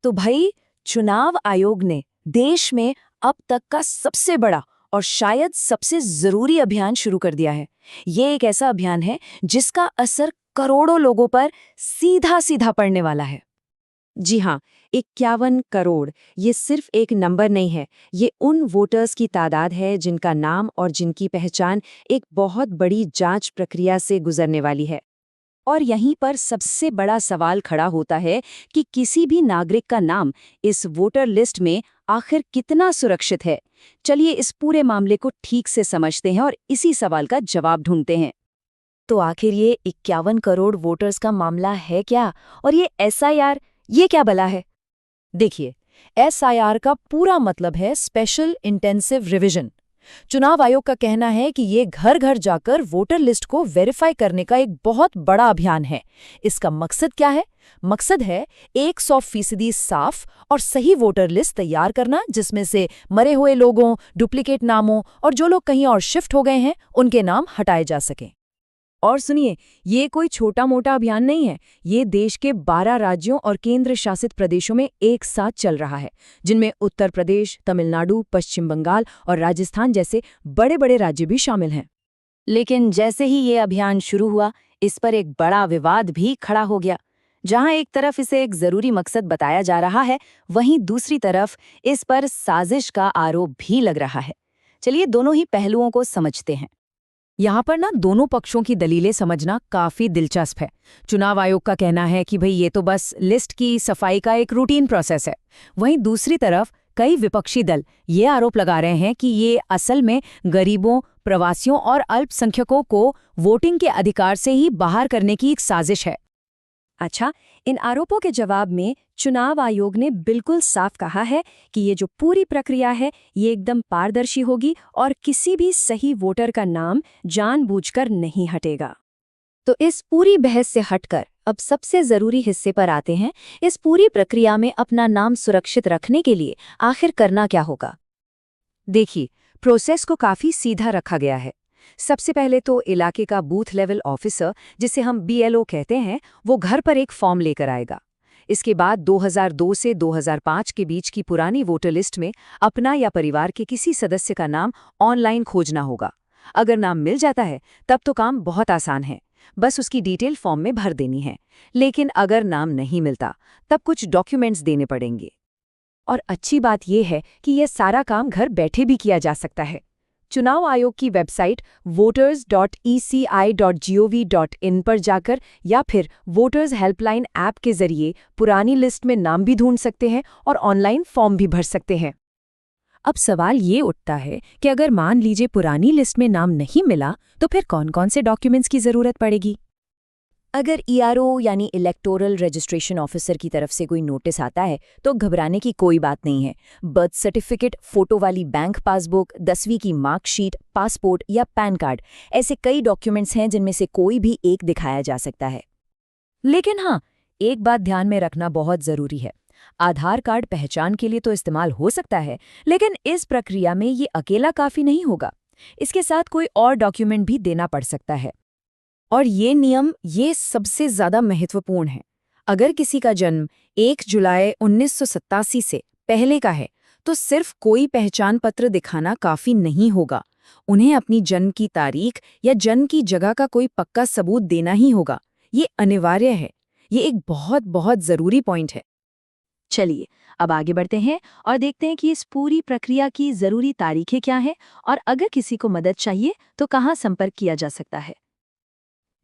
तो भाई, चुनाव आयोग ने देश में अब तक का सबसे बड़ा और शायद सबसे जरूरी अभियान शुरू कर दिया है। ये एक ऐसा अभियान है जिसका असर करोड़ों लोगों पर सीधा सीधा पड़ने वाला है। जी हाँ, 51 करोड़ ये सिर्फ एक नंबर नहीं है, ये उन वोटर्स की तादाद है जिनका नाम और जिनकी पहचान एक बहुत बड़ी जांच प्रक्रिया से गुजरने वाली है। और यहीं पर सबसे बड़ा सवाल खड़ा होता है कि किसी भी नागरिक का नाम इस वोटर लिस्ट में आखिर कितना सुरक्षित है। चलिए इस पूरे मामले को ठीक से समझते हैं और इसी सवाल का जवाब ढूंढते हैं। तो आखिर ये 51 करोड़ वोटर्स का मामला है क्या, और ये एसआईआर ये क्या भला है? देखिए, एसआईआर का पूरा मतलब है स्पेशल इंटेंसिव रिवीजन। चुनाव आयोग का कहना है कि ये घर घर जाकर वोटर लिस्ट को वेरीफाई करने का एक बहुत बड़ा अभियान है। इसका मकसद क्या है? मकसद है 100% साफ और सही वोटर लिस्ट तैयार करना, जिसमें से मरे हुए लोगों, डुप्लीकेट नामों और जो लोग कहीं और शिफ्ट हो गए हैं उनके नाम हटाए जा सकें। और सुनिए, ये कोई छोटा मोटा अभियान नहीं है। ये देश के 12 राज्यों और केंद्र शासित प्रदेशों में एक साथ चल रहा है, जिनमें उत्तर प्रदेश, तमिलनाडु, पश्चिम बंगाल और राजस्थान जैसे बड़े बड़े राज्य भी शामिल हैं। लेकिन जैसे ही ये अभियान शुरू हुआ, इस पर एक बड़ा विवाद भी खड़ा हो गया। जहां एक तरफ इसे एक जरूरी मकसद बताया जा रहा है, वहीं दूसरी तरफ इस पर साजिश का आरोप भी लग रहा है। चलिए दोनों ही पहलुओं को समझते हैं। यहाँ पर ना दोनों पक्षों की दलीलें समझना काफी दिलचस्प है। चुनाव आयोग का कहना है कि भाई ये तो बस लिस्ट की सफाई का एक रूटीन प्रोसेस है। वहीं दूसरी तरफ कई विपक्षी दल ये आरोप लगा रहे हैं कि ये असल में गरीबों, प्रवासियों और अल्पसंख्यकों को वोटिंग के अधिकार से ही बाहर करने की एक साजिश है। अच्छा, इन आरोपों के जवाब में चुनाव आयोग ने बिल्कुल साफ कहा है कि ये जो पूरी प्रक्रिया है ये एकदम पारदर्शी होगी और किसी भी सही वोटर का नाम जानबूझकर नहीं हटेगा। तो इस पूरी बहस से हटकर अब सबसे जरूरी हिस्से पर आते हैं। इस पूरी प्रक्रिया में अपना नाम सुरक्षित रखने के लिए आखिर करना क्या होगा? देखिए, प्रोसेस को काफी सीधा रखा गया है। सबसे पहले तो इलाके का बूथ लेवल ऑफिसर, जिसे हम बीएलओ कहते हैं, वो घर पर एक फॉर्म लेकर आएगा। इसके बाद 2002 से 2005 के बीच की पुरानी वोटर लिस्ट में अपना या परिवार के किसी सदस्य का नाम ऑनलाइन खोजना होगा। अगर नाम मिल जाता है तब तो काम बहुत आसान है, बस उसकी डिटेल फॉर्म में भर देनी है। लेकिन अगर नाम नहीं मिलता तब कुछ डॉक्यूमेंट्स देने पड़ेंगे। और अच्छी बात यह है कि यह सारा काम घर बैठे भी किया जा सकता है। चुनाव आयोग की वेबसाइट voters.eci.gov.in पर जाकर या फिर वोटर्स हेल्पलाइन ऐप के जरिए पुरानी लिस्ट में नाम भी ढूंढ सकते हैं और ऑनलाइन फॉर्म भी भर सकते हैं। अब सवाल ये उठता है कि अगर मान लीजिए पुरानी लिस्ट में नाम नहीं मिला तो फिर कौन कौन से डॉक्यूमेंट्स की जरूरत पड़ेगी? अगर ईआरओ यानी इलेक्टोरल रजिस्ट्रेशन ऑफिसर की तरफ से कोई नोटिस आता है तो घबराने की कोई बात नहीं है। बर्थ सर्टिफिकेट, फोटो वाली बैंक पासबुक, 10वीं की मार्कशीट, पासपोर्ट या पैन कार्ड, ऐसे कई डॉक्यूमेंट्स हैं जिनमें से कोई भी एक दिखाया जा सकता है। लेकिन हाँ, एक बात ध्यान में रखना बहुत जरूरी है। आधार कार्ड पहचान के लिए तो इस्तेमाल हो सकता है, लेकिन इस प्रक्रिया में ये अकेला काफी नहीं होगा। इसके साथ कोई और डॉक्यूमेंट भी देना पड़ सकता है। और ये नियम ये सबसे ज्यादा महत्वपूर्ण है। अगर किसी का जन्म 1 जुलाई 1987 से पहले का है तो सिर्फ कोई पहचान पत्र दिखाना काफी नहीं होगा। उन्हें अपनी जन्म की तारीख या जन्म की जगह का कोई पक्का सबूत देना ही होगा। ये अनिवार्य है। ये एक बहुत बहुत जरूरी पॉइंट है। चलिए अब आगे बढ़ते हैं और देखते हैं कि इस पूरी प्रक्रिया की जरूरी तारीखें क्या हैं और अगर किसी को मदद चाहिए तो कहाँ संपर्क किया जा सकता है।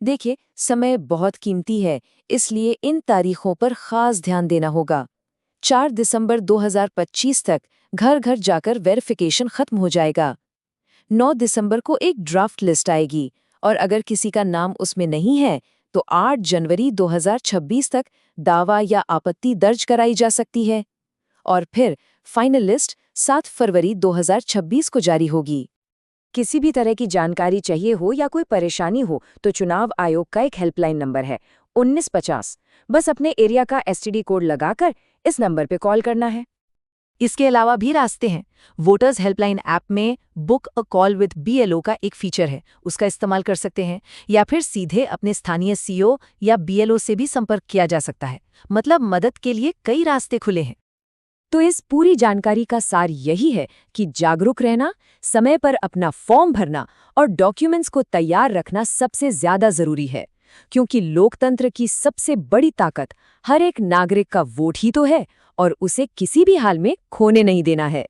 देखिए, समय बहुत कीमती है, इसलिए इन तारीखों पर खास ध्यान देना होगा। 4 दिसंबर 2025 तक घर घर जाकर वेरिफिकेशन खत्म हो जाएगा। 9 दिसंबर को एक ड्राफ्ट लिस्ट आएगी और अगर किसी का नाम उसमें नहीं है तो 8 जनवरी 2026 तक दावा या आपत्ति दर्ज कराई जा सकती है और फिर फाइनल लिस्ट 7 फरवरी 2026 को जारी होगी। किसी भी तरह की जानकारी चाहिए हो या कोई परेशानी हो तो चुनाव आयोग का एक हेल्पलाइन नंबर है 1950। बस अपने एरिया का एसटीडी कोड लगाकर इस नंबर पे कॉल करना है। इसके अलावा भी रास्ते हैं। वोटर्स हेल्पलाइन ऐप में book a call with BLO का एक फीचर है, उसका इस्तेमाल कर सकते हैं, या फिर सीधे अपने स्थानीय सीओ या बीएलओ से भी संपर्क किया जा सकता है। मतलब मदद के लिए कई रास्ते खुले हैं। तो इस पूरी जानकारी का सार यही है कि जागरूक रहना, समय पर अपना फॉर्म भरना और डॉक्यूमेंट्स को तैयार रखना सबसे ज्यादा जरूरी है, क्योंकि लोकतंत्र की सबसे बड़ी ताकत हर एक नागरिक का वोट ही तो है और उसे किसी भी हाल में खोने नहीं देना है।